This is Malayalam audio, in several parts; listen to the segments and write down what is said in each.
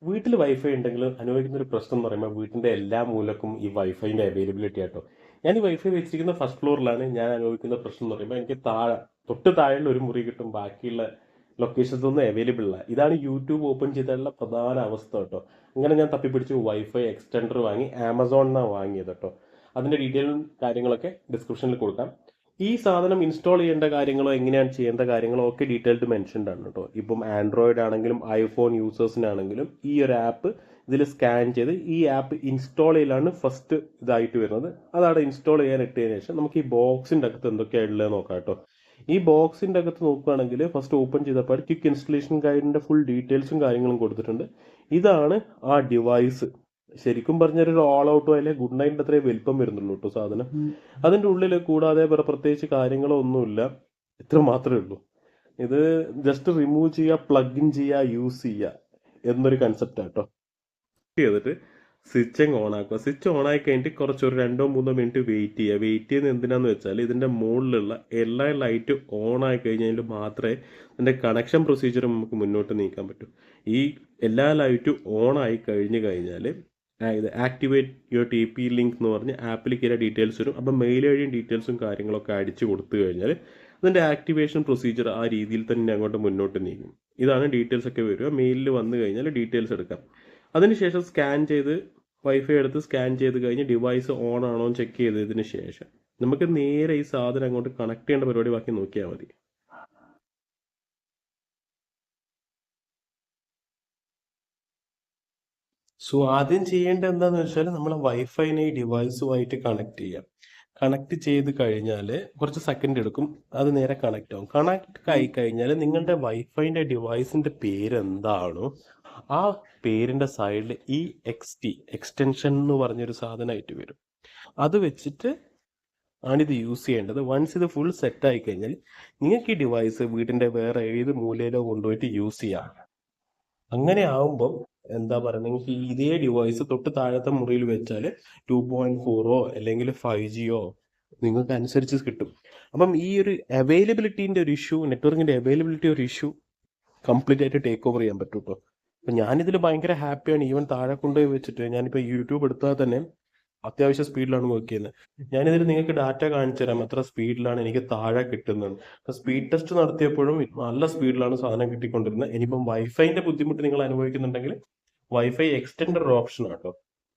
വീട്ടിൽ വൈഫൈ ഉണ്ടെങ്കിൽ അനുഭവിക്കുന്ന ഒരു പ്രശ്നം എന്ന് പറയുമ്പോൾ വീട്ടിന്റെ എല്ലാ മൂലക്കും ഈ വൈഫൈന്റെ അവൈലബിലിറ്റി ആട്ടോ. ഞാൻ ഈ വൈഫൈ വെച്ചിരിക്കുന്ന ഫസ്റ്റ് ഫ്ലോറിലാണ്. ഞാൻ അനുഭവിക്കുന്ന പ്രശ്നം എന്ന് പറയുമ്പോൾ എനിക്ക് തൊട്ട് താഴെയുള്ള ഒരു മുറി കിട്ടും, ബാക്കിയുള്ള ലൊക്കേഷൻസ് ഒന്നും അവൈലബിൾ അല്ല. ഇതാണ് യൂട്യൂബ് ഓപ്പൺ ചെയ്താലുള്ള പ്രധാന അവസ്ഥ കേട്ടോ. അങ്ങനെ ഞാൻ തപ്പിപ്പിടിച്ച് വൈഫൈ എക്സ്റ്റൻഡർ വാങ്ങി, ആമസോണിനാണ് വാങ്ങിയത് കേട്ടോ. അതിന്റെ ഡീറ്റെയിലും കാര്യങ്ങളൊക്കെ ഡിസ്ക്രിപ്ഷനിൽ കൊടുക്കാം. ഈ സാധനം ഇൻസ്റ്റാൾ ചെയ്യേണ്ട കാര്യങ്ങളോ എങ്ങനെയാണ് ചെയ്യേണ്ട കാര്യങ്ങളോ ഒക്കെ ഡീറ്റെയിൽഡ് മെൻഷൻഡ് ആണ് കേട്ടോ. ഇപ്പം ആൻഡ്രോയിഡ് ആണെങ്കിലും ഐഫോൺ യൂസേഴ്സിനാണെങ്കിലും ഈ ഒരു ആപ്പ് ഇതിൽ സ്കാൻ ചെയ്ത് ഈ ആപ്പ് ഇൻസ്റ്റാൾ ചെയ്യലാണ് ഫസ്റ്റ് ഇതായിട്ട് വരുന്നത്. അതവിടെ ഇൻസ്റ്റാൾ ചെയ്യാൻ ഇട്ടതിന് ശേഷം നമുക്ക് ഈ ബോക്സിന്റെ അകത്ത് എന്തൊക്കെയാണ് ഉള്ളത് നോക്കാം കേട്ടോ. ഈ ബോക്സിന്റെ അകത്ത് നോക്കുകയാണെങ്കിൽ ഫസ്റ്റ് ഓപ്പൺ ചെയ്തപ്പോൾ ക്വിക്ക് ഇൻസ്റ്റലേഷൻ ഗൈഡിന്റെ ഫുൾ ഡീറ്റെയിൽസും കാര്യങ്ങളും കൊടുത്തിട്ടുണ്ട്. ഇതാണ് ആ ഡിവൈസ്. ശരിക്കും പറഞ്ഞൊരു ഓൾ ഔട്ടോ അല്ലെ ഗുഡ് നൈറ്റിന്റെ അത്രയും വലിപ്പം വരുന്നുള്ളൂ കേട്ടോ സാധനം. അതിന്റെ ഉള്ളിൽ കൂടാതെ വേറെ പ്രത്യേകിച്ച് കാര്യങ്ങളോ ഒന്നുമില്ല, ഇത്ര മാത്രമേ ഉള്ളൂ. ഇത് ജസ്റ്റ് റിമൂവ് ചെയ്യുക, പ്ലഗ് ഇൻ ചെയ്യുക, യൂസ് ചെയ്യുക എന്നൊരു കൺസെപ്റ്റ് ആട്ടോ. ചെയ്തിട്ട് സ്വിച്ച് ഓൺ ആക്കുക. സ്വിച്ച് ഓൺ ആയി കഴിഞ്ഞിട്ട് കുറച്ച് ഒരു 2-3 മിനിറ്റ് വെയിറ്റ് ചെയ്യുക. വെയിറ്റ് ചെയ്യുന്നത് എന്തിനാന്ന് വെച്ചാൽ ഇതിന്റെ മുകളിലുള്ള എല്ലാ ലൈറ്റ് ഓൺ ആയി കഴിഞ്ഞാൽ മാത്രമേ ഇതിന്റെ കണക്ഷൻ പ്രൊസീജിയർ നമുക്ക് മുന്നോട്ട് നീക്കാൻ പറ്റൂ. ഈ എല്ലാ ലൈറ്റും ഓൺ ആയി കഴിഞ്ഞാൽ ഇത് ആക്ടിവേറ്റ് യുവർ TP ലിങ്ക് എന്ന് പറഞ്ഞ് ആപ്പിലേക്ക് ഡീറ്റെയിൽസ് വരും. അപ്പം മെയിൽ വഴിയും ഡീറ്റെയിൽസും കാര്യങ്ങളൊക്കെ അടിച്ചു കൊടുത്തു കഴിഞ്ഞാൽ അതിൻ്റെ ആക്ടിവേഷൻ പ്രൊസീജിയർ ആ രീതിയിൽ തന്നെ അങ്ങോട്ട് മുന്നോട്ട് നീങ്ങും. ഇതാണ് ഡീറ്റെയിൽസ് ഒക്കെ വരിക. മെയിലിൽ വന്നു കഴിഞ്ഞാൽ ഡീറ്റെയിൽസ് എടുക്കാം. അതിനുശേഷം സ്കാൻ ചെയ്ത് വൈഫൈ എടുത്ത് സ്കാൻ ചെയ്ത് കഴിഞ്ഞ് ഡിവൈസ് ഓൺ ആണോ എന്ന് ചെക്ക് ചെയ്തതിന് ശേഷം നമുക്ക് നേരെ ഈ സാധനം അങ്ങോട്ട് കണക്ട് ചെയ്യേണ്ട പരിപാടി ബാക്കി നോക്കിയാൽ മതി. സോ ആദ്യം ചെയ്യേണ്ടത് എന്താണെന്ന് വെച്ചാൽ നമ്മൾ വൈഫൈനെ ഈ ഡിവൈസുമായിട്ട് കണക്ട് ചെയ്യാം. കണക്ട് ചെയ്ത് കഴിഞ്ഞാൽ കുറച്ച് സെക്കൻഡ് എടുക്കും, അത് നേരെ കണക്ട് ആവും. കണക്ട് ആയി കഴിഞ്ഞാൽ നിങ്ങളുടെ വൈഫൈൻ്റെ ഡിവൈസിൻ്റെ പേര് എന്താണോ ആ പേരിൻ്റെ സൈഡിൽ EXT എക്സ്റ്റൻഷൻ എന്ന് പറഞ്ഞൊരു സാധനമായിട്ട് വരും. അത് വെച്ചിട്ട് ആണിത് യൂസ് ചെയ്യേണ്ടത്. വൺസ് ഇത് ഫുൾ സെറ്റ് ആയി കഴിഞ്ഞാൽ നിങ്ങൾക്ക് ഈ ഡിവൈസ് വീടിൻ്റെ വേറെ ഏത് മൂലയിലോ കൊണ്ടുപോയിട്ട് യൂസ് ചെയ്യാം. അങ്ങനെ ആവുമ്പം എന്താ പറയുക, നിങ്ങൾക്ക് ഇതേ ഡിവൈസ് തൊട്ട് താഴത്തെ മുറിയിൽ വെച്ചാൽ 2.4 അല്ലെങ്കിൽ 5G നിങ്ങൾക്ക് അനുസരിച്ച് കിട്ടും. അപ്പം ഈ ഒരു അവൈലബിലിറ്റീൻ്റെ ഒരു ഇഷ്യൂ, നെറ്റ്വർക്കിൻ്റെ അവൈലബിലിറ്റി ഒരു ഇഷ്യൂ കംപ്ലീറ്റ് ആയിട്ട് ടേക്ക് ഓവർ ചെയ്യാൻ പറ്റും കേട്ടോ. അപ്പം ഞാനിതിൽ ഭയങ്കര ഹാപ്പിയാണ്. ഈവൻ താഴെ കൊണ്ടുപോയി വെച്ചിട്ട് ഞാനിപ്പോൾ യൂട്യൂബ് എടുത്താൽ തന്നെ അത്യാവശ്യം സ്പീഡിലാണ് വർക്ക് ചെയ്യുന്നത്. ഞാനിതിൽ നിങ്ങൾക്ക് ഡാറ്റ കാണിച്ചു തരാം എത്ര സ്പീഡിലാണ് എനിക്ക് താഴെ കിട്ടുന്നത്. അപ്പോൾ സ്പീഡ് ടെസ്റ്റ് നടത്തിയപ്പോഴും നല്ല സ്പീഡിലാണ് സാധനം കിട്ടിക്കൊണ്ടിരുന്നത്. ഇനിയിപ്പം വൈഫൈന്റെ ബുദ്ധിമുട്ട് നിങ്ങൾ അനുഭവിക്കുന്നുണ്ടെങ്കിൽ വൈഫൈ എക്സ്റ്റൻഡർ ഒരു ഓപ്ഷൻ ആട്ടോ.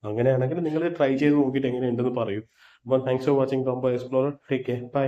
അങ്ങനെയാണെങ്കിൽ നിങ്ങൾ ട്രൈ ചെയ്ത് നോക്കിയിട്ട് എങ്ങനെയുണ്ടെന്ന് പറയൂ. അപ്പം thanks for watching combo explorer. Take care, by.